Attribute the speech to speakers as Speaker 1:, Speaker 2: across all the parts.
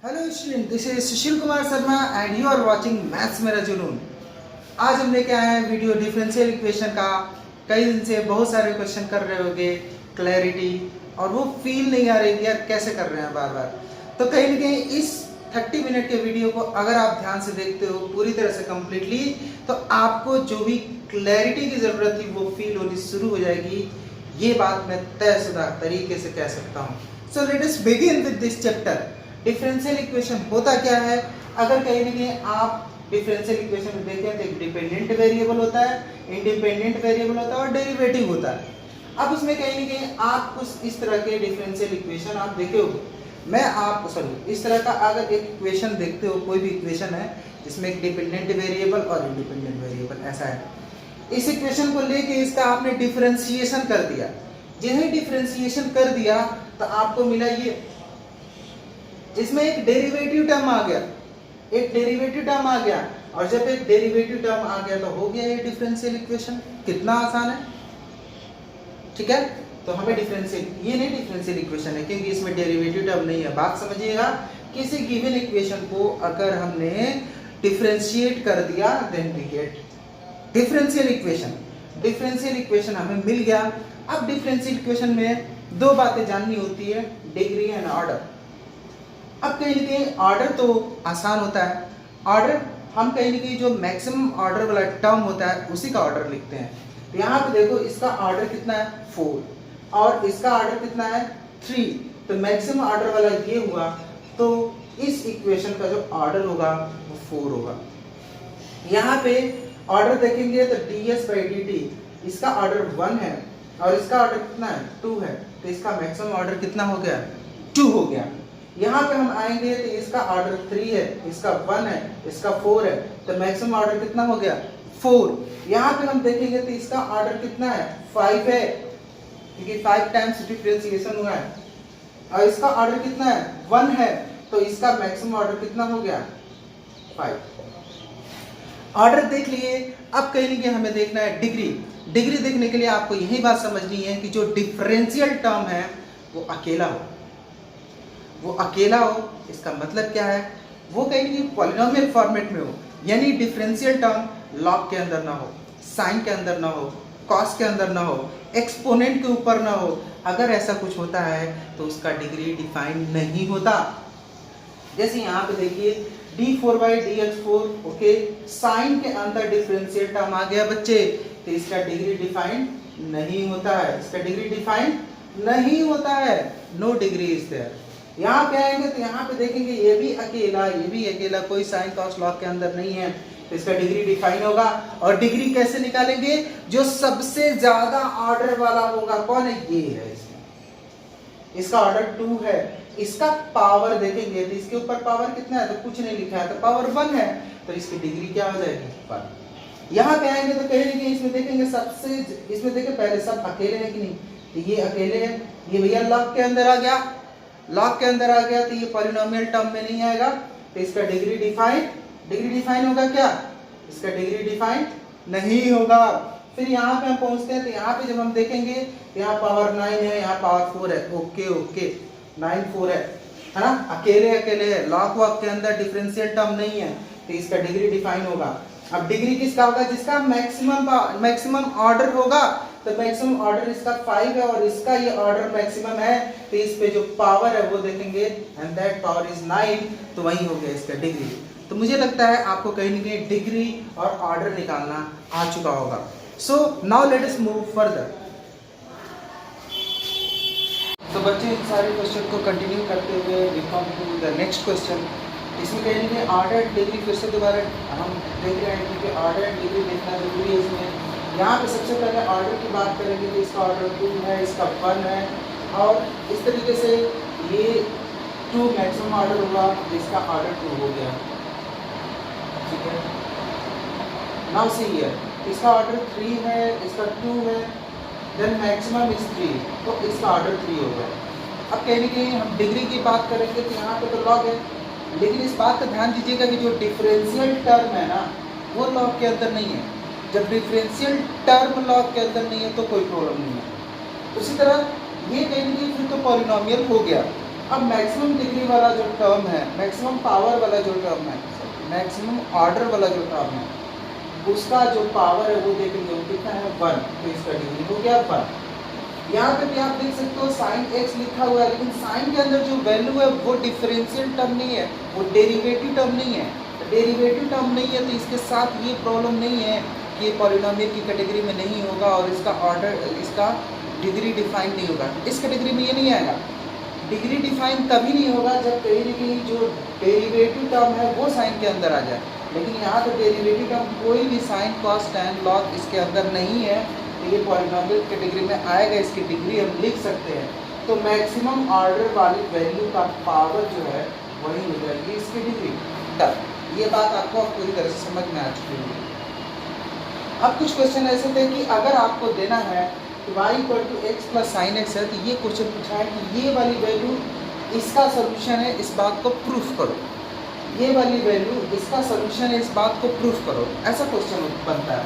Speaker 1: Hello student, this is Sushil Kumar Sharma and you are watching maths मेरा जुनून। आज हम लेके आए हैं वीडियो डिफरेंशियल इक्वेशन का। कई दिन से बहुत सारे क्वेश्चन कर रहे होगे, क्लैरिटी और वो फील नहीं आ रही थी यार कैसे कर रहे हैं बार बार। तो कहीं ना कहीं इस 30 मिनट के वीडियो को अगर आप ध्यान से देखते हो पूरी तरह से कम्प्लीटली, तो आपको जो भी क्लैरिटी की ज़रूरत थी वो फील होनी शुरू हो जाएगी। ये बात मैं तयशुदा तरीके से कह सकता हूँ। So let us begin with this chapter. Differential equation होता क्या है? अगर कहीं ना कहीं आप डिफरेंशियल इक्वेशन में देखें तो एक डिपेंडेंट वेरिएबल होता है, इंडिपेंडेंट वेरिएबल होता है और डेरिवेटिव होता है। अब उसमें कहीं ना कहीं आप कुछ इस तरह के डिफरेंशियल इक्वेशन आप देखे होंगे। मैं आपको सॉरी इस तरह का अगर एक इक्वेशन देखते हो, कोई भी इक्वेशन है जिसमें एक डिपेंडेंट वेरिएबल और इंडिपेंडेंट वेरिएबल ऐसा है, इस इक्वेशन को लेके इसका आपने डिफरेंशिएशन कर दिया। जिन्हें डिफरेंशिएशन कर दिया तो आपको मिला ये, जिसमें एक डेरिवेटिव टर्म आ गया, एक डेरिवेटिव टर्म आ गया। और जब एक डेरिवेटिव टर्म आ गया तो हो गया ये डिफरेंशियल इक्वेशन। कितना आसान है, ठीक है। तो हमें डिफरेंशियल, ये नहीं डिफरेंशियल इक्वेशन है क्योंकि इसमें डेरिवेटिव टर्म नहीं है। बात समझिएगा, किसी गिवन इक्वेशन को अगर हमने डिफरेंशिएट कर दिया then we get differential equation. Differential equation हमें मिल गया। अब डिफरेंशियल इक्वेशन में दो बातें जाननी होती है, डिग्री एंड ऑर्डर। अब कहीं ना कहीं ऑर्डर तो आसान होता है। ऑर्डर हम कहीं ना कहीं जो मैक्सिमम ऑर्डर वाला टर्म होता है उसी का ऑर्डर लिखते हैं। तो यहाँ पे देखो इसका ऑर्डर कितना है 4 और इसका ऑर्डर कितना है 3। तो मैक्सिमम ऑर्डर वाला ये हुआ, तो इस इक्वेशन का जो ऑर्डर होगा वो 4 होगा। यहाँ पे ऑर्डर देखेंगे तो ds/dt, इसका ऑर्डर 1 है और इसका ऑर्डर कितना है 2 है। तो इसका मैक्सिमम ऑर्डर कितना हो गया 2 हो गया। यहाँ पे हम आएंगे तो इसका ऑर्डर 3 है, इसका 1 है, इसका 4 है। तो मैक्सिमम ऑर्डर कितना हो गया 4। यहाँ पे हम देखेंगे तो इसका ऑर्डर कितना है 5 है क्योंकि 5 टाइम्स डिफरेंशिएशन हुआ है। और इसका ऑर्डर कितना है 1 है, तो इसका मैक्सिमम ऑर्डर कितना हो गया 5। ऑर्डर देख लिए। अब कहीं ना कहीं हमें देखना है डिग्री। डिग्री देखने के लिए आपको यही बात समझनी है कि जो डिफरेंशियल टर्म है वो अकेला हो, वो अकेला हो। इसका मतलब क्या है, वो कहीं ना कहीं पॉलिनोमियल फॉर्मेट में हो, यानी डिफरेंशियल टर्म लॉग के अंदर ना हो, साइन के अंदर ना हो, कॉस के अंदर ना हो, एक्सपोनेंट के ऊपर ना हो। अगर ऐसा कुछ होता है तो उसका डिग्री डिफाइन नहीं होता। जैसे यहाँ पे देखिए d4/dx4, ओके, साइन के अंदर डिफरेंशियल टर्म आ गया बच्चे, तो इसका डिग्री डिफाइन नहीं होता है। इसका डिग्री डिफाइन नहीं होता है, नो डिग्री इज देयर। यहाँ पे आएंगे तो यहाँ पे देखेंगे ये भी अकेला, ये भी अकेला, कोई साइन कॉस लॉग के अंदर नहीं है, तो इसका डिग्री डिफाइन होगा। और डिग्री कैसे निकालेंगे, जो सबसे ज्यादा ऑर्डर वाला होगा कौन है, ये है। इसमें इसका ऑर्डर 2 है, इसका पावर देखेंगे तो इसके ऊपर पावर कितना है, तो कुछ नहीं लिखा है, तो पावर 1 है, तो इसकी डिग्री क्या हो जाएगी 1। यहाँ पे आएंगे तो कहीं ना कहीं इसमें देखेंगे सबसे, इसमें देखें पहले सब अकेले हैं कि नहीं, तो ये अकेले है, ये भैया लॉग के अंदर आ गया, लॉग के अंदर आ गया, तो ये पॉलिनोमियल टर्म में नहीं आएगा, तो इसका डिग्री डिफाइन होगा क्या, इसका डिग्री डिफाइन नहीं होगा। फिर यहाँ पे हम पहुंचते हैं तो यहाँ पे जब हम देखेंगे यहाँ पावर 9 है, यहाँ पावर 4 है, ओके 9 4 है ना, अकेले है, लॉग वॉग के अंदर डिफरेंशियल टर्म नहीं है, तो इसका डिग्री डिफाइन होगा। अब डिग्री किसका होगा, जिसका मैक्सिमम ऑर्डर होगा, तो मैक्सिमम ऑर्डर इसका 5 है और इसका ये ऑर्डर मैक्सिमम है, तो इस पे जो पावर है वो देखेंगे एंड दैट पावर इज 9, तो वही हो गया इसका डिग्री। तो मुझे लगता है आपको कहीं ना कहीं डिग्री और ऑर्डर निकालना आ चुका होगा। So now let us move further. तो बच्चे इन सारे क्वेश्चन को कंटिन्यू करते हुए we come to the next question. इसमें कहीं ना कहीं ऑर्डर डिग्री फिर से दोबारा हम देख रहे हैं कि ऑर्डर एंड डिग्री देखना जरूरी है इसमें। यहाँ पे सबसे पहले ऑर्डर की बात करेंगे तो इसका ऑर्डर 2 है, इसका 1 है, और इस तरीके से ये 2 मैक्सिमम ऑर्डर हुआ, इसका ऑर्डर 2 हो गया, ठीक है। नाउ सी हियर, इसका ऑर्डर 3 है, इसका 2 है, देन मैक्सिमम इज 3, तो इसका ऑर्डर 3 हो गया। अब कहीं ना कहीं हम डिग्री की बात करेंगे तो यहाँ पे तो लॉग है, लेकिन इस बात का ध्यान दीजिएगा कि जो डिफरेंशियल टर्म है ना वो लॉग के अंदर नहीं है। जब डिफरेंशियल टर्म लॉग के अंदर नहीं है तो कोई प्रॉब्लम नहीं है। उसी तरह ये कहीं ना कहीं फिर तो पॉलिनोमियल हो गया, अब मैक्सिमम डिग्री वाला जो टर्म है, मैक्सिमम पावर वाला जो टर्म है, मैक्सिमम ऑर्डर वाला जो टर्म है, उसका जो पावर है वो देखेंगे, वो कितना है 1, तो इसका डिग्री हो गया 1। यहाँ पे भी आप देख सकते हो साइन x लिखा हुआ है, लेकिन साइन के अंदर जो वैल्यू है वो डिफरेंशियल टर्म नहीं है, वो डेरिवेटिव टर्म नहीं है। डेरिवेटिव टर्म नहीं है तो इसके साथ ये प्रॉब्लम नहीं है कि ये पॉलिनोमियल की कैटेगरी में नहीं होगा और इसका ऑर्डर, इसका डिग्री डिफाइन नहीं होगा। इस कैटेगरी में ये नहीं आएगा। डिग्री डिफाइन तभी नहीं होगा जब कहीं ना कहीं जो डेरिवेटिव टर्म है वो साइन के अंदर आ जाए, लेकिन यहाँ तो डेरिवेटिव टर्म कोई भी साइन कॉस टैन लॉग इसके अंदर नहीं है, तो ये पॉलिनोमियल कैटेगरी में आएगा, इसकी डिग्री हम लिख सकते हैं। तो मैक्सिमम ऑर्डर वाली वैल्यू का पावर जो है वही हो जाएगी इसकी डिग्री। तब ये बात आपको पूरी तरह से समझ में आ चुकी होगी। अब कुछ क्वेश्चन ऐसे थे कि अगर आपको देना है कि y equal to X plus sine X है, तो ये क्वेश्चन पूछा है कि ये वाली वैल्यू इसका सोल्यूशन है, इस बात को प्रूफ करो। ये वाली वैल्यू इसका सोल्यूशन है, इस बात को प्रूफ करो, ऐसा क्वेश्चन बनता है।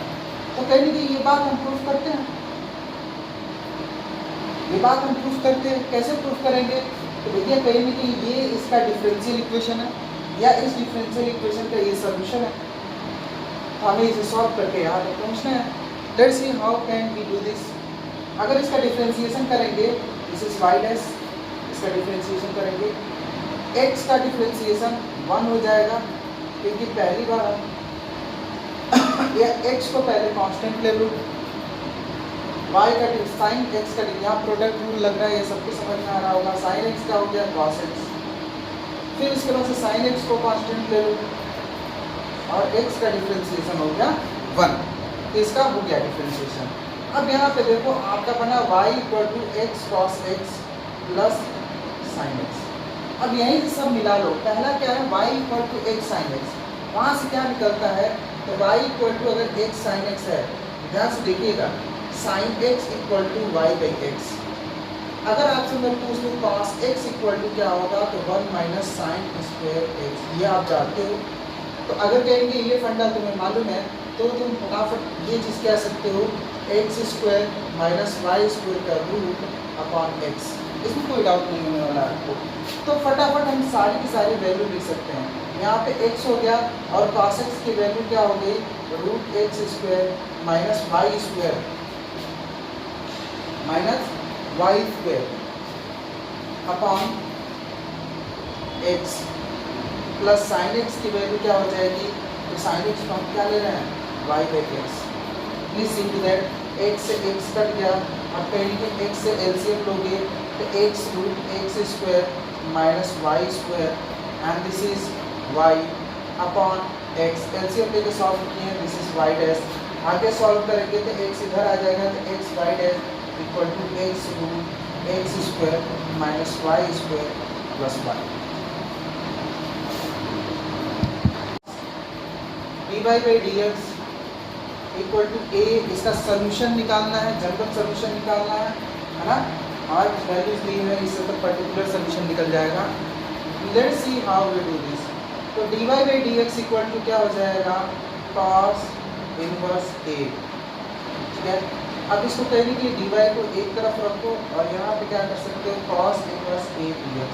Speaker 1: तो कहने की ये बात हम प्रूफ करते हैं, ये बात हम प्रूफ करते हैं। कैसे प्रूफ करेंगे? तो भैया कहेंगे कि ये इसका डिफरेंशियल इक्वेशन है या इस डिफरेंशियल इक्वेशन का ये सोल्यूशन है, तो हमें इसे सॉल्व करके यहाँ तक पहुँचना है। Let's see how can we do this. अगर इसका डिफरेंशिएशन करेंगे, दिस इज वाई डैश, इसका डिफरेंशिएशन करेंगे, x का डिफरेंशिएशन 1 हो जाएगा क्योंकि पहली बार या x को पहले कांस्टेंट ले लो, y का साइन x का यहाँ प्रोडक्ट रूल लग रहा है, ये सबको समझ में आ रहा होगा। साइन x का हो गया cos x, फिर उसके बाद से साइन x को कांस्टेंट ले लो और x का डिफरेंशिएशन हो गया 1, तो इसका हो गया डिफरेंशिएशन। अब यहाँ पे देखो आपका बना y equal to X cos X plus sine X. अब यहीं से सब मिला लो। पहला क्या है, y equal to X sine X, वहाँ से क्या निकलता है, तो y इक्वल टू अगर एक्स साइन एक्स है, ध्यान से देखिएगा, sine X equal to Y by X. अगर आपसे मैं पूछ लूँ कॉस एक्स इक्वल टू क्या होगा, तो 1 माइनस साइन स्क्वायर एक्स, ये आप जानते हो। तो अगर कहेंगे ये फंडा तुम्हें मालूम है, तो तुम फटाफट ये चीज़ कह सकते हो, X square minus Y square का रूट अपॉन एक्स, इसमें कोई डाउट नहीं होने वाला आपको। तो फटाफट हम सारी की सारी वैल्यू लिख सकते हैं। यहाँ पे x हो गया और cos x की वैल्यू क्या हो गई, root X square minus Y square upon x plus sine x की वैल्यू क्या हो जाएगी, तो साइन x को हम क्या ले रहे हैं, y by X. Please see to that x से x कट गया, अब कहेंगे x से एलसीएम लोगे तो x root X square minus Y square and this is y upon x, LCM लेके सॉल्व किए हैं, दिस इज y डैश। आगे सॉल्व करेंगे तो x इधर आ जाएगा, तो x y dash equal to x root X square minus Y square plus Y. dy by D X equal to a, इसका सोल्यूशन निकालना है, जनरल सोल्यूशन निकालना है ना। हमारे कुछ वैल्यूज दी है, इससे तो पर्टिकुलर सोल्यूशन निकल जाएगा। Let's see how we do this. तो dy by D X equal to क्या हो जाएगा, cos इनवर्स a, ठीक है। अब इसको कहने के लिए dy को एक तरफ रखो और यहाँ पे क्या कर सकते हो, cos इनवर्स a dx,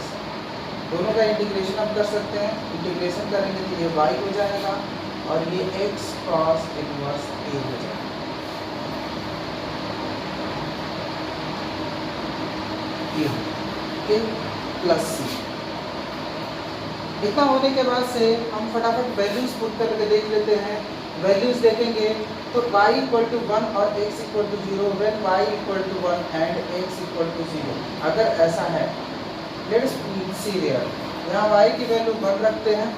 Speaker 1: दोनों का इंटीग्रेशन हम कर सकते हैं। इंटीग्रेशन करेंगे तो ये y हो जाएगा और ये x cos इनवर्स a हो जाएगा, ये प्लस सी। इतना होने के बाद से हम फटाफट वैल्यूज पुट करके देख लेते हैं। वैल्यूज देखेंगे तो y इक्वल टू 1 और x equal to 0, when y equal to 1 and x equal to 0, अगर ऐसा है, लेट्स सी देयर, यहाँ y की वैल्यू 1 रखते हैं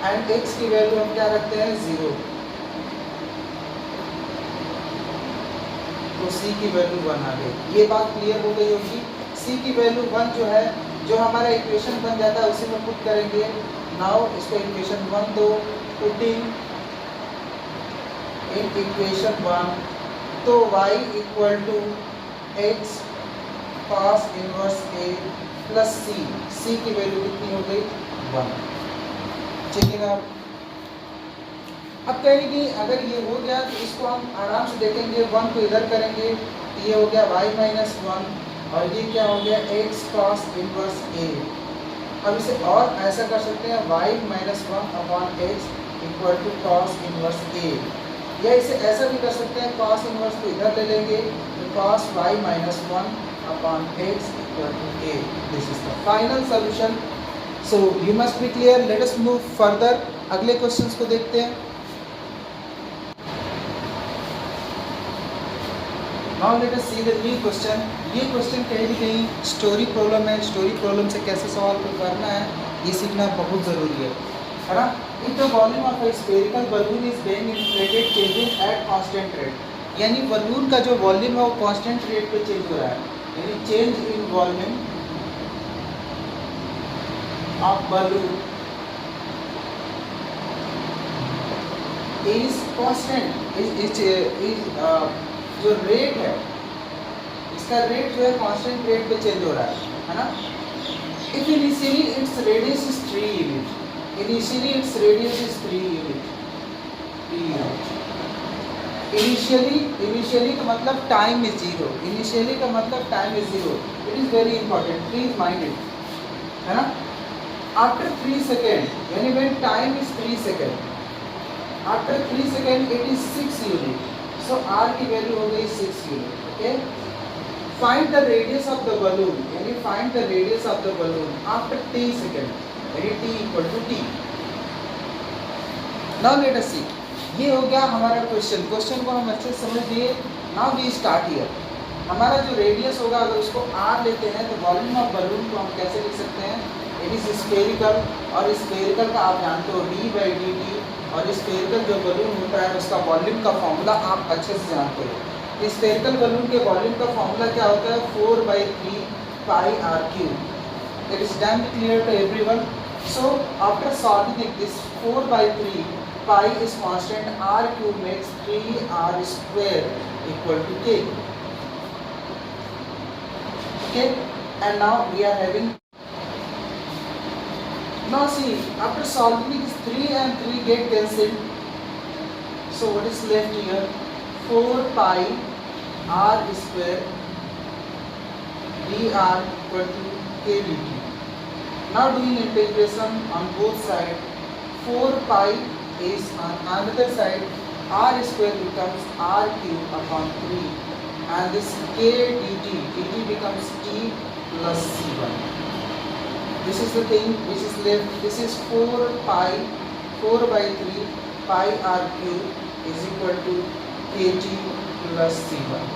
Speaker 1: एंड x की वैल्यू हम क्या रखते हैं, 0, तो c की वैल्यू 1 आ गई। ये बात क्लियर हो गई होगी। c की वैल्यू 1 जो है, जो हमारा इक्वेशन बन जाता है उसी में पुट करेंगे। नाउ इसको इक्वेशन 1 दो, पुटिंग इन इक्वेशन 1, तो y equal to x cos inverse a plus c की वैल्यू कितनी हो गई, 1। ठीक है। अब कहेंगे कि अगर ये हो गया तो इसको हम आराम से देखेंगे, 1 को इधर करेंगे तो ये हो गया y माइनस 1 और ये क्या हो गया x cos इनवर्स a। अब इसे और ऐसा कर सकते हैं y minus one upon x equal to cos inverse a, या इसे ऐसा भी कर सकते हैं कॉस इनवर्स को इधर ले लेंगे तो cos y minus one upon x equal to a। This is the final solution. So you must be clear. Let us move further, अगले क्वेश्चंस को देखते हैं। Now let us see the new question. ये question कहीं भी कहीं story problem है, story problem से कैसे सवाल को करना है ये सीखना बहुत ज़रूरी है ना। If the volume of a spherical balloon is being inflated changing at constant rate, यानी बलून का जो वॉल्यूम है वो कांस्टेंट रेट पे चेंज हो रहा है, यानी change in volume of balloon is constant, is जो रेट है इसका रेट जो है कांस्टेंट रेट पे चेंज हो रहा है ना। If initially its radius is 3 unit, initially its radius is 3 unit. Initially का मतलब टाइम इज जीरो, इनिशियली का मतलब time is zero. It is very important, please mind it, है ना। आफ्टर 3 सेकेंड यानी when time is 3 second, after 3 second it is 6 unit, so r की value हो गई 6 unit. Okay, find the radius of the balloon, यानी find the radius of the balloon after t second, यानी t equal to t। Now let us see, ये हो गया हमारा question. Question को हम अच्छे से समझ लिए। Now we start here. हमारा जो रेडियस होगा अगर उसको r लेते हैं तो वॉल्यूम ऑफ बलून को हम कैसे लिख सकते हैं? इट इज स्फेरिकल, और स्फेरिकल का आप जानते हो d/dt, और स्फेरिकल जो बलून होता है उसका वॉल्यूम का फॉर्मूला आप अच्छे से जानते हो। स्फेरिकल बलून के वॉल्यूम का फॉर्मूला क्या होता है? 4/3 pi r cube. It is damn clear to everyone. So after solving this 4/3 pi is constant, r cube makes 3r square equal to k. Okay, and now we are having, now see after solving this 3 and 3 get cancelled, so what is left here? 4 pi r square dr equal to k dt. Now doing integration on both sides, 4 pi is on another side, r square becomes r cube upon 3, and this k dt becomes t plus c1. This is the thing which is left. This is 4/3 pi r cube is equal to kt plus c1.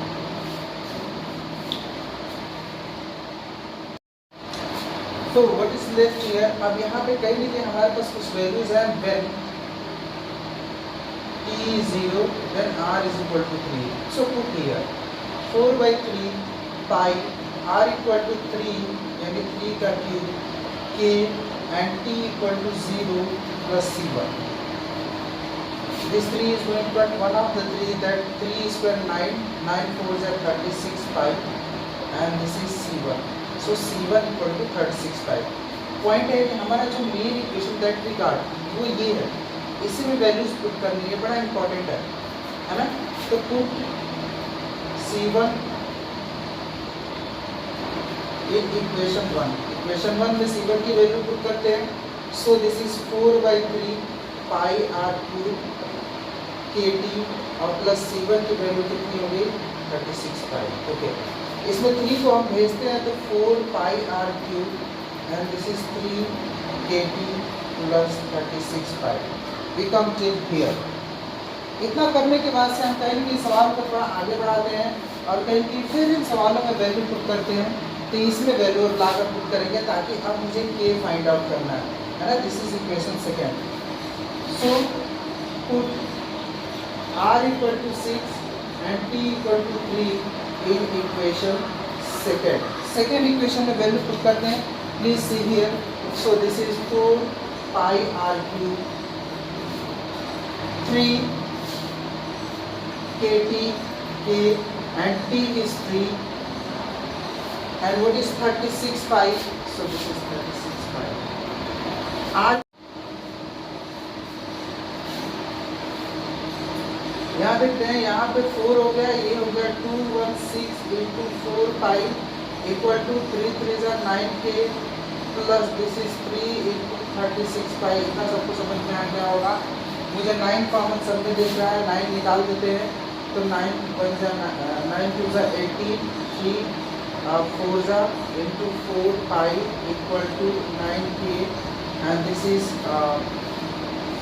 Speaker 1: तो what is left here? अब यहाँ पे कहीं नहीं कि हमारे पास कुछ values हैं। When t is 0 then r is equal to 3, so put here 4/3 pi r equal to 3 यानी 3 का cube k and t equal to 0 plus c1. This 3 is going to cut one of the 3, that 3 square 9, 9 4s are 36 pi, and this is c1. So c1 equal to 36 pi. Point है कि हमारा जो main equation that we got वो ये है, इसी में values put करनी है, बड़ा इंपॉर्टेंट है ना। तो put c1 in equation 1, equation 1 में c1 की वैल्यू पुट करते हैं। सो this is 4/3 pi r cube kt, और प्लस c1 की वैल्यू कितनी हो गई? 36 पाई। ओके, इसमें 3 को हम भेजते हैं तो 4 पाई r cube and this is 3 kt plus 36 pi. We come till here. इतना करने के बाद से हम कहीं भी सवाल को थोड़ा आगे बढ़ाते हैं और कहीं की फिर इन सवालों में वैल्यू पुट करते हैं, तो इसमें वैल्यू लाकर पुट करेंगे ताकि अब मुझे k फाइंड आउट करना है ना। This is equation second. So put r equal to 6 and t equal to 3 in equation second. Second equation में वैल्यू पुट करते हैं। Please see here. So this is 4 pi r cube, 3 kt k and t is 3, and what is 36 pi? So this is 36 pi. r यहाँ देखते हैं, यहाँ पे 4 हो गया, ये हो गया 216 into 4 pi इक्वल टू 3 3 जा 9k plus this is 3 into 36 पाई। इतना सबको समझ में आ गया होगा। मुझे 9 कॉमन सब में दिख रहा है, 9 निकाल देते हैं तो 9 1 जा 9 2 जा 18, 3 4 जा into 4 pi equal to 9k and this is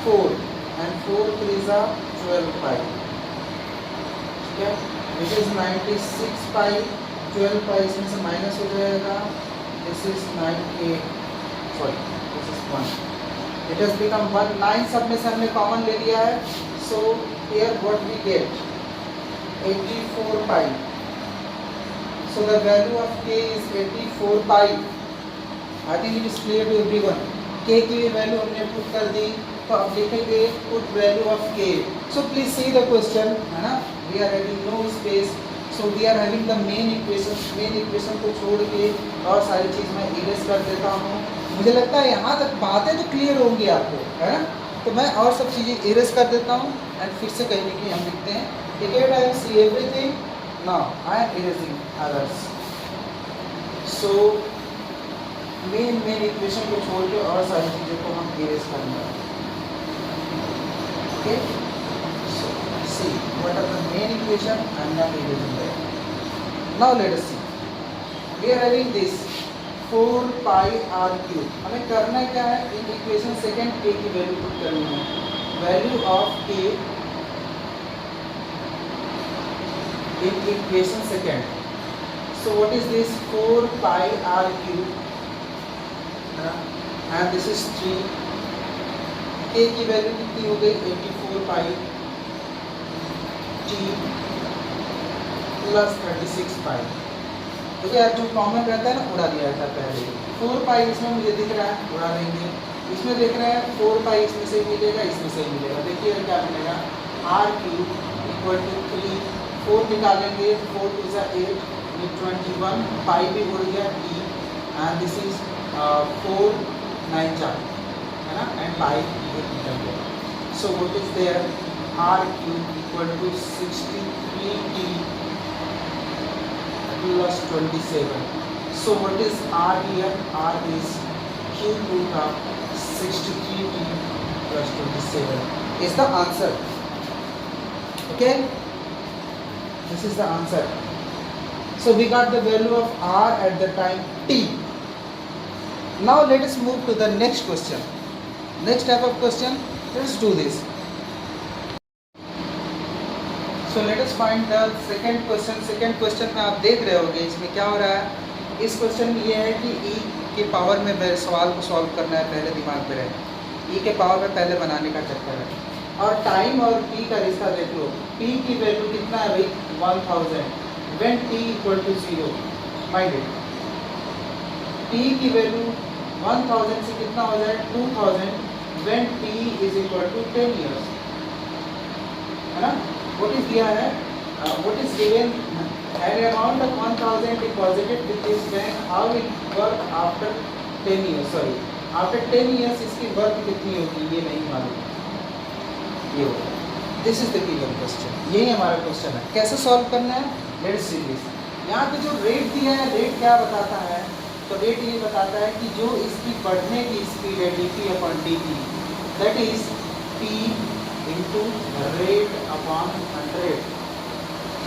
Speaker 1: 4 and 4 3 जा 12 पाई। ठीक है, this is 96 पाई, 12 पाई इसमें से माइनस हो जाएगा, this is 9k, sorry this is 1, it has become 1। 9 सब में से हमने कॉमन ले लिया है, so here what we get 84 pi, so the value of k is 84 pi। I think it is clear to everyone। k की वैल्यू हमने पुट कर दी, तो अब लिखेंगे put value of k। So please see the question, है ना, we are having no space, so we are having the main equation. Main equation को छोड़ के और सारी चीज़ मैं इरेज कर देता हूँ। मुझे लगता है यहाँ तक बातें तो क्लियर होंगी आपको, है ना, तो मैं और सब चीज़ें इरेज कर देता हूँ एंड फिर से कहने की हम लिखते हैं ticket I see everything, now I am erasing others. So main equation को छोड़ के और सारी चीज़ों को हम इरेज करेंगे। Okay, so see what are the main equation, I am not erasing that. Now let us see, we are having this 4 pi r cube. हमें करना क्या है, इन इक्वेशन सेकेंड के की वैल्यू पुट करनी है, value of k in equation second. So what is this 4 pi r cube and this is 3, k की value कितनी हो गई 84 पाई t प्लस 36 पाई। तो यार जो कॉमन रहता है ना उड़ा दिया जाता है पहले। 4 पाई इसमें मुझे दिख रहा है, उड़ा देंगे। इसमें देख रहे हैं 4 पाई इसमें से मिलेगा, इसमें से मिलेगा। देखिए क्या मिलेगा, आर क्यूब इक्वल टू 3, 4 निकालेंगे, 4 2 जा 8, ये 21, पाई भी उड़ गया t एंड दिस इज 4 9 जा, है ना, एंड पाई निकल गया। So what is there, r cube equal to 63t plus 27। So what is r here, r is cube root of 63t plus 27 is the answer. Okay, this is the answer. So we got the value of r at the time t। Now let us move to the next question. Next type of question, let's do this. So let us find the second question. Second question में आप देख रहे होंगे इसमें क्या हो रहा है। इस क्वेश्चन में ये है कि e के पावर में मेरे सवाल को सॉल्व करना है, पहले दिमाग में रहे। e के पावर में पहले बनाने का चक्कर है, और टाइम और t का रिश्ता देख लो। p की वैल्यू कितना है भाई 1000 when t equal to 0। Mind it, t की वैल्यू 1000 से कितना हो जाए 2000 when t is equal to 10 years, है ना। what is दिया है, what is given, an amount of 1000 deposited with this bank, how it work after 10 years, sorry after 10 years इसकी वर्थ कितनी होगी ये नहीं मालूम, ये होगा। This is the given question, यही हमारा क्वेश्चन है। कैसे सॉल्व करना है, लेट्स सी दिस। यहाँ पे जो रेट दिया है, रेट क्या बताता है, तो रेट ये बताता है कि जो इसकी बढ़ने की स्पीड है dt upon dt, that is p into rate upon 100।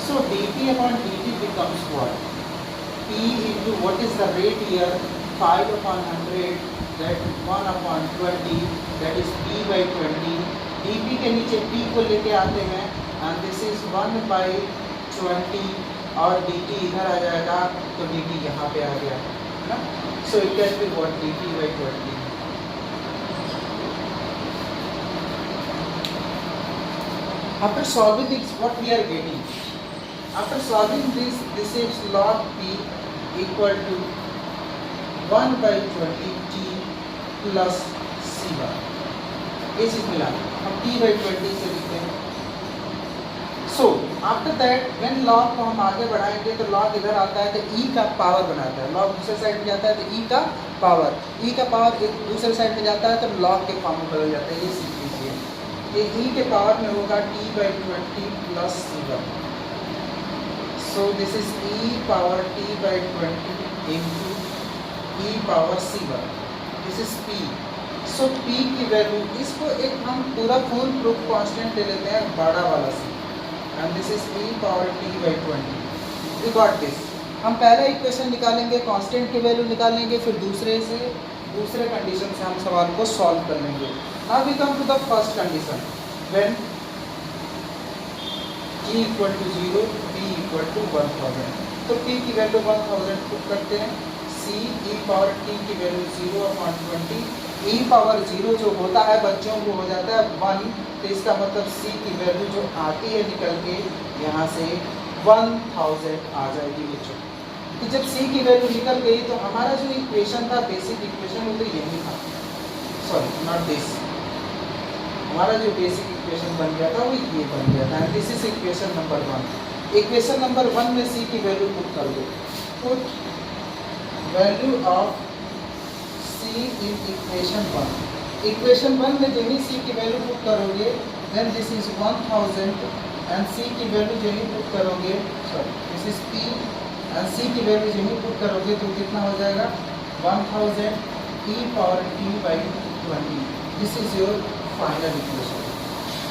Speaker 1: So dt upon dt becomes what, p into what is the rate here 5 upon 100, that 1 upon 20, that is p by 20। dp के नीचे p को लेके आते हैं and this is 1 by 20, और dt इधर आ जाएगा तो dt यहाँ पे आ गया, so it can be what dt by 20। After solving this, what we are getting? After solving this, this is log p equal to 1 by 20 t plus c bar। ये चीज मिला, हम t by 20 से लिखते हैं। So after that when log को हम आगे बढ़ाएंगे तो लॉग इधर आता है तो e का पावर बनाता है, लॉग दूसरे साइड में जाता है तो e का पावर, e का पावर एक दूसरे साइड में जाता है तो log के फॉर्म में बदल जाता है। ये सीख लीजिए, ये e के पावर में होगा t by 20 plus c bar। So this is e power t by 20 into E power C1, this is P। So P की वैल्यू, इसको एक हम पूरा फुल प्रूफ कांस्टेंट ले लेते हैं बड़ा वाला C, and this is e power t by 20। We got this. हम पहला इक्वेशन निकालेंगे, कांस्टेंट की वैल्यू निकालेंगे, फिर दूसरे कंडीशन से हम सवाल को सॉल्व कर लेंगे। Now we come to the first condition, when g equal to 0, p equal to 1000। तो p की वैल्यू 1000 पुट करते हैं, c e पावर t की वैल्यू 0/20, e पावर 0 जो होता है बच्चों को हो जाता है 1, तो इसका मतलब c की वैल्यू जो आती है निकल के यहाँ से 1000 आ जाएगी बच्चों। तो जब c की वैल्यू निकल गई तो हमारा जो इक्वेशन था, बेसिक इक्वेशन, वो तो यही था, सॉरी नॉट दिस, हमारा जो बेसिक इक्वेशन बन गया था वो ये बन गया था। This is equation number 1। Equation number 1 में c की वैल्यू पुट कर दो, put value of c in equation 1। Equation 1 में जो ही c की वैल्यू पुट करोगे, then this is 1000, and c की वैल्यू जो ही पुट करोगे, sorry this is p, and c की वैल्यू जो ही पुट करोगे तो कितना हो जाएगा 1000 e power t by 20। This is your final equation.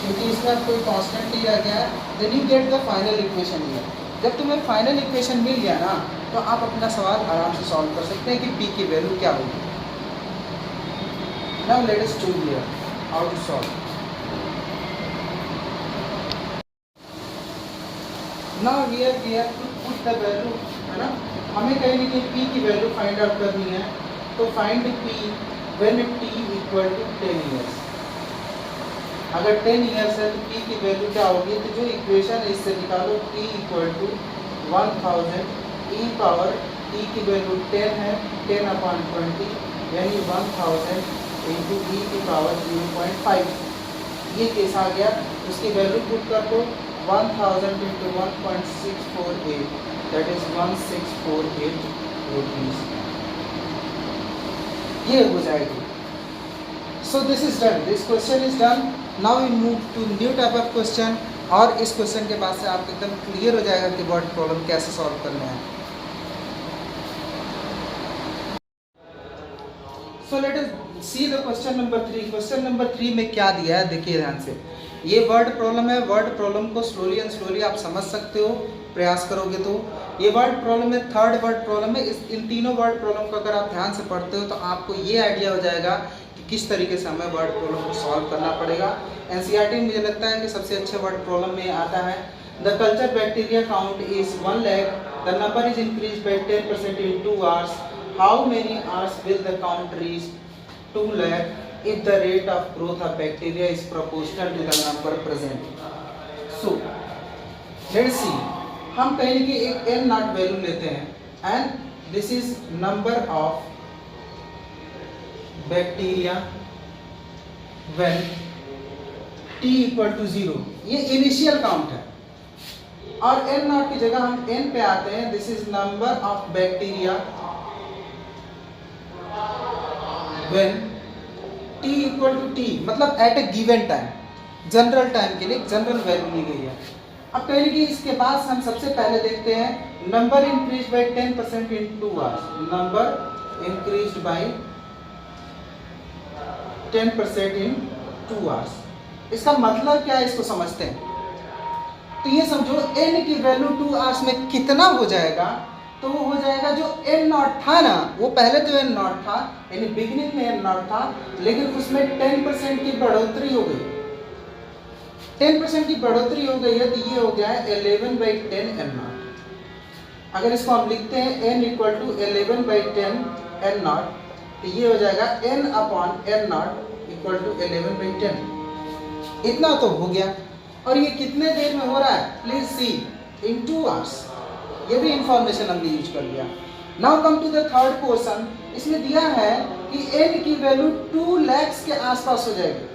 Speaker 1: क्योंकि इसमें अब कोई कांस्टेंट नहीं रह गया है, then you get the final equation here. जब तुम्हें फाइनल इक्वेशन मिल गया ना, तो आप अपना सवाल आराम से सॉल्व कर सकते हैं कि p की वैल्यू क्या होगी। Now let us choose here how to solve. Now here we have to put the value, है ना, हमें कहीं ना कहीं p की वैल्यू फाइंड आउट करनी है। तो find p when t equal to 10 years. अगर 10 ईयर्स है तो p की वैल्यू क्या होगी, तो जो इक्वेशन है इससे निकालो, t equal to 1000 e power t की वैल्यू 10 है, 10/20 यानी 1000 इंटू e की पावर 0.5। ये केस आ गया, उसकी वैल्यू पुट कर दो, 1000 इंटू 1.648, दैट इज 1648 रुपीज, ये हो जाएगी। So this is done, this question is done. Now we move to new type of question, और इस क्वेश्चन के बाद से आपको एकदम क्लियर हो जाएगा कि वर्ड प्रॉब्लम कैसे सॉल्व करना है। So let us see the question number 3। Question number 3 में क्या दिया है देखिए ध्यान से। ये वर्ड प्रॉब्लम है, वर्ड प्रॉब्लम को स्लोली एंड स्लोली आप समझ सकते हो प्रयास करोगे तो। ये वर्ड प्रॉब्लम है, थर्ड वर्ड प्रॉब्लम है। इन तीनों वर्ड प्रॉब्लम को अगर आप ध्यान से पढ़ते हो तो आपको ये आइडिया हो जाएगा कि किस तरीके से हमें वर्ड प्रॉब्लम को सॉल्व करना पड़ेगा। एनसीईआरटी में मुझे लगता है कि सबसे अच्छे वर्ड प्रॉब्लम में आता है। The culture bacteria count is 1 lakh, the number is increase by 10% in 2 hours, how many hours will the count reach 2 lakh if the rate of growth of bacteria is proportional to the number present? So let's see, हम कहेंगे कि एक n not value लेते हैं, and this is number of bacteria when t equal to 0, ये initial count है, और n naught की जगह हम n पे आते हैं। This is number of bacteria when t equal to t, मतलब at a given time, general time के लिए जनरल वैल्यू ली गई है। अब कहेंगे कि इसके बाद हम सबसे पहले देखते हैं number increase by 10% in 2 hours, number increase by 10% in 2 hours। इसका मतलब क्या है, इसको समझते हैं। तो ये समझो n की वैल्यू 2 hours में कितना हो जाएगा, तो वो हो जाएगा जो n नॉट था ना, वो पहले तो n नॉट था, यानी बिगिनिंग में n नॉट था, लेकिन उसमें 10% की बढ़ोतरी हो गई। 10% की बढ़ोतरी हो गई है, तो ये हो गया है 11/10 n नॉट। अगर इसको हम लिखते हैं n equal to 11/10 n naught, तो ये हो जाएगा n/n नॉट इक्वल टू 11/10। इतना तो हो गया, और ये कितने देर में हो रहा है, प्लीज सी, इन 2 hours। ये भी इंफॉर्मेशन हमने यूज कर लिया। Now come to the third portion. इसमें दिया है कि n की वैल्यू 2 lakhs के आसपास हो जाएगी।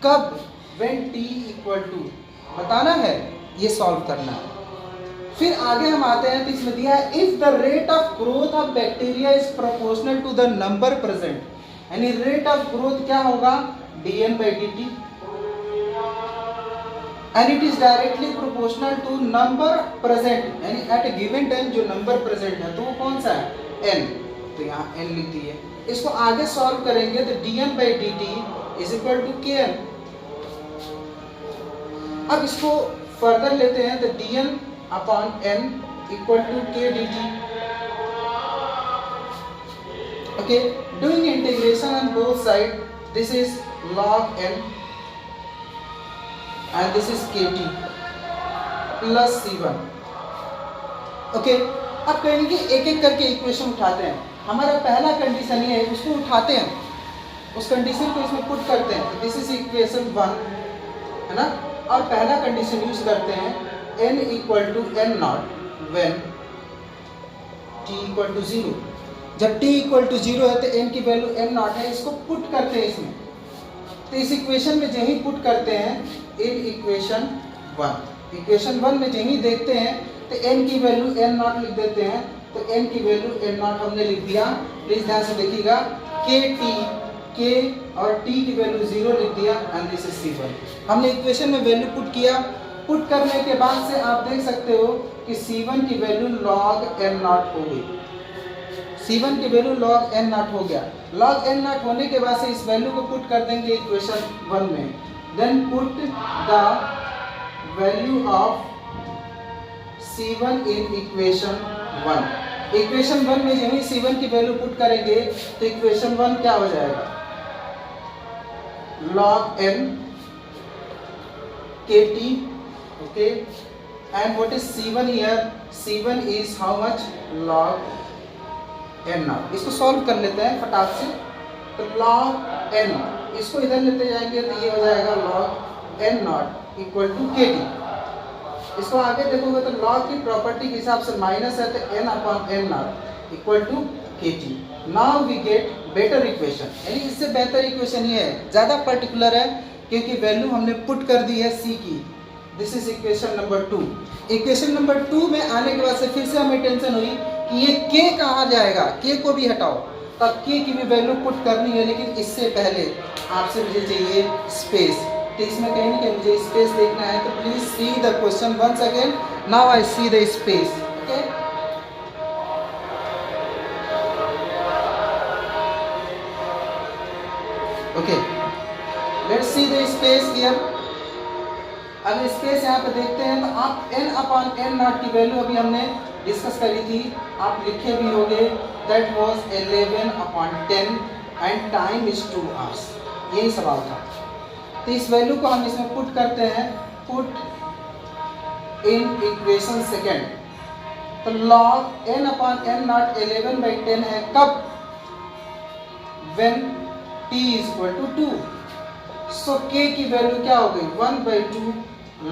Speaker 1: कब, when t इक्वल टू, बताना है, ये सॉल्व करना है। फिर आगे हम आते हैं, तो इसमें दिया है if the rate of growth of bacteria is proportional to the number present, यानी रेट ऑफ ग्रोथ क्या होगा, dn/dt, and it is directly proportional to number present, यानी एट ए गिवन टाइम जो नंबर प्रेजेंट है तो वो कौन सा है, n, तो यहाँ n लिख दिए। इसको आगे सॉल्व करेंगे तो dn/dt is equal to kn। अब इसको फर्दर लेते हैं तो dn/n equal to k dt। Okay, doing integration on both side, this is log n and this is kt plus c1। Okay, अब कहेंगे कि एक एक करके इक्वेशन उठाते हैं। हमारा पहला कंडीशन ये है, उसको उठाते हैं, उस कंडीशन को इसमें पुट करते हैं। दिस इज इक्वेशन 1 है ना, और पहला कंडीशन यूज करते हैं n equal to n naught when t equal to 0। जब t इक्वल टू 0 है तो n की वैल्यू n नॉट है, इसको पुट करते हैं इसमें। तो इस इक्वेशन में जहीं पुट करते हैं इन इक्वेशन 1 में जहीं देखते हैं तो n की वैल्यू n नॉट लिख देते हैं। तो n की वैल्यू n नॉट हमने लिख दिया। प्लीज ध्यान से देखिएगा, k और t की वैल्यू 0 लिख दिया एंड दिस इज c1। हमने इक्वेशन में वैल्यू पुट किया। पुट करने के बाद से आप देख सकते हो कि c1 की वैल्यू log n नॉट हो गई। c1 की वैल्यू log n नॉट हो गया। log n नॉट होने के बाद से इस वैल्यू को पुट कर देंगे इक्वेशन 1 में। Then put the value of c1 in equation 1। Equation 1 में जब c1 की वैल्यू पुट करेंगे तो इक्वेशन 1 क्या हो जाएगा, log n kt। Okay, and what is c1 here, c1 is how much, log n not. इसको सॉल्व कर लेते हैं फटाक से। तो log n, इसको इधर लेते जाएंगे तो ये हो जाएगा log n naught equal to kt। इसको आगे देखोगे तो log की प्रॉपर्टी के हिसाब से माइनस है तो n upon n naught equal to kt। Now we get better equation, यानी इससे बेहतर इक्वेशन ये है, ज़्यादा पर्टिकुलर है क्योंकि वैल्यू हमने पुट कर दी है c की। This is equation number 2। Equation number 2 में आने के बाद से फिर से हमें टेंशन हुई कि ये k कहाँ जाएगा, k को भी हटाओ, तब k की भी वैल्यू पुट करनी है। लेकिन इससे पहले आपसे मुझे चाहिए स्पेस। तो इसमें कहीं ना कहीं मुझे स्पेस देखना है, तो please see the question once again. Now I see the space. Okay, okay, let's see the space here. अब स्पेस यहाँ पे देखते हैं तो आप n अपॉन n नॉट की वैल्यू अभी हमने डिस्कस करी थी, आप लिखे भी होंगे, that was 11 upon 10 and time is 2 hours. यही सवाल था। तो इस वैल्यू को हम इसमें पुट करते हैं, पुट इन इक्वेशन सेकेंड। तो log n upon n not 11/10 है कब, when t is equal to 2। So k की वैल्यू क्या हो गई, 1/2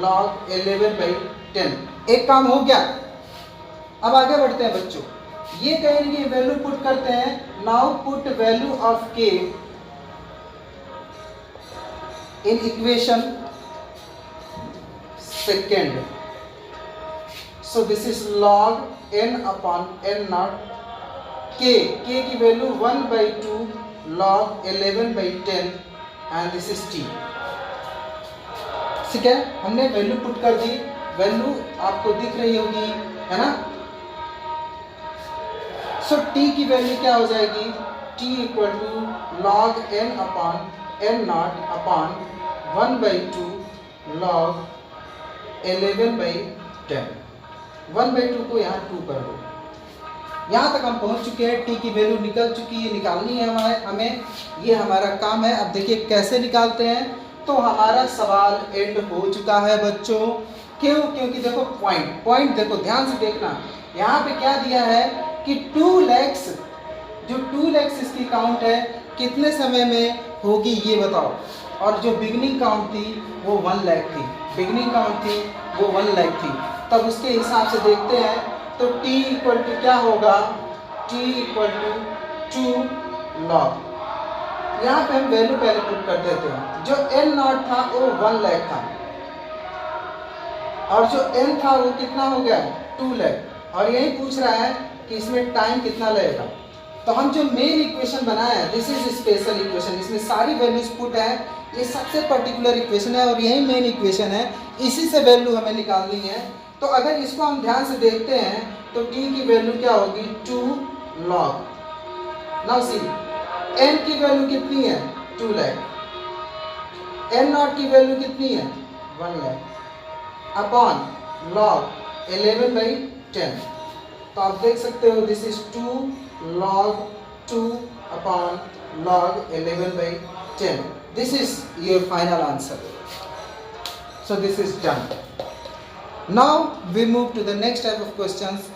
Speaker 1: log 11/10। एक काम हो गया। अब आगे बढ़ते हैं बच्चों, ये कहेंगे वैल्यू पुट करते हैं। Now put value of k in equation second. So this is log n upon n not k की value 1/2 log 11/10 and this is t। ठीक है, हमने वैल्यू पुट कर दी। वैल्यू आपको दिख रही होगी, है ना। सो t की वैल्यू क्या हो जाएगी, t equal to log n upon n naught upon 1/2 log 11/10। 1/2 को यहाँ 2 कर दो। यहाँ तक हम पहुँच चुके हैं, t की वैल्यू निकल चुकी है, निकालनी है हमें, ये हमारा काम है। अब देखिए कैसे निकालते हैं। तो हमारा सवाल एंड हो चुका है बच्चों। क्यों, क्योंकि देखो पॉइंट देखो, ध्यान से देखना। यहाँ पे क्या दिया है कि 2 lakhs, जो 2 lakhs इसकी काउंट है कितने समय में होगी ये बताओ। और जो बिगनिंग काउंट थी वो 1 लाख थी, बिगनिंग काउंट थी वो 1 लाख थी। तब उसके हिसाब से देखते हैं तो t इक्वल टू क्या होगा, t इक्वल टू 2 log। यहाँ पे हम वैल्यू पहले पुट कर देते हैं। जो n नॉट था वो 1 लाख था और जो n था वो कितना हो गया, 2 लाख। और यही पूछ रहा है कि इसमें टाइम कितना लगेगा। तो हम जो मेन इक्वेशन बनाया है, दिस इज स्पेशल इक्वेशन, इसमें सारी वैल्यूज पुट है। ये सबसे पर्टिकुलर इक्वेशन है और यही मेन इक्वेशन है। इसी से वैल्यू हमें निकालनी है। तो अगर इसको हम ध्यान से देखते हैं तो t की वैल्यू क्या होगी 2 log। नाउ सी n की वैल्यू कितनी है 2 lakh, n नॉट की वैल्यू कितनी है 1 lakh अपॉन log 11/10। तो आप देख सकते हो this is 2 log 2 upon log 11/10। This is your final answer. So this is done. Now we move to the next type of questions